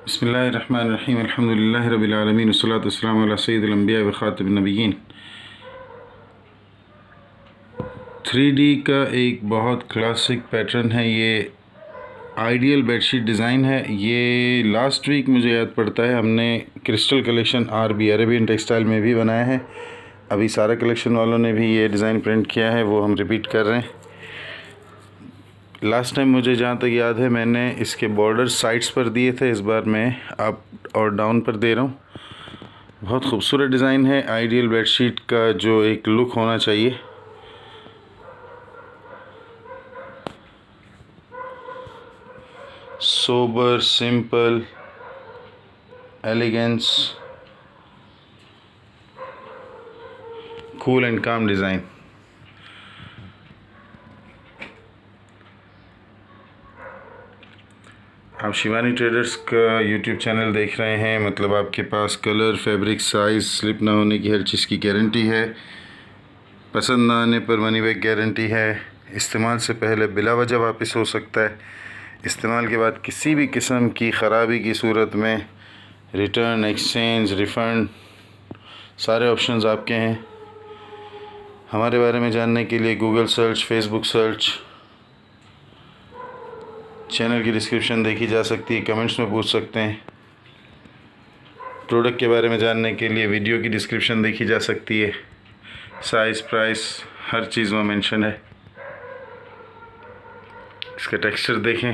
बिस्मिल्लाहिर्रहमानिर्रहीम अल्हम्दुलिल्लाहि रब्बिल आलमीन वस्सलातु वस्सलामु अला सय्यिदिल अंबिया व खातिमिन नबिय्यीन। 3D का एक बहुत क्लासिक पैटर्न है, ये आइडियल बेडशीट डिज़ाइन है। ये लास्ट वीक मुझे याद पड़ता है हमने crystal collection RB Arabian textile में भी बनाया है। अभी सारा कलेक्शन वालों ने भी ये डिज़ाइन प्रिंट किया है, वो हम रिपीट कर रहे हैं। लास्ट टाइम मुझे जहाँ तक याद है मैंने इसके बॉर्डर साइड्स पर दिए थे, इस बार मैं अप और डाउन पर दे रहा हूँ। बहुत खूबसूरत डिज़ाइन है, आइडियल बेडशीट का जो एक लुक होना चाहिए। Sober, simple, elegance, cool and calm design. आप शिवानी ट्रेडर्स का यूट्यूब चैनल देख रहे हैं, मतलब आपके पास कलर, फैब्रिक, साइज़ स्लिप ना होने की हर चीज़ की गारंटी है। पसंद ना आने पर मनी बैक गारंटी है। इस्तेमाल से पहले बिला वजह वापस हो सकता है। इस्तेमाल के बाद किसी भी किस्म की ख़राबी की सूरत में रिटर्न, एक्सचेंज, रिफ़ंड सारे ऑप्शंस आपके हैं। हमारे बारे में जानने के लिए Google search, Facebook search, channel की डिस्क्रिप्शन देखी जा सकती है, कमेंट्स में पूछ सकते हैं। प्रोडक्ट के बारे में जानने के लिए वीडियो की डिस्क्रिप्शन देखी जा सकती है। साइज़, प्राइस, हर चीज़ में मेंशन है। इसका टेक्सचर देखें।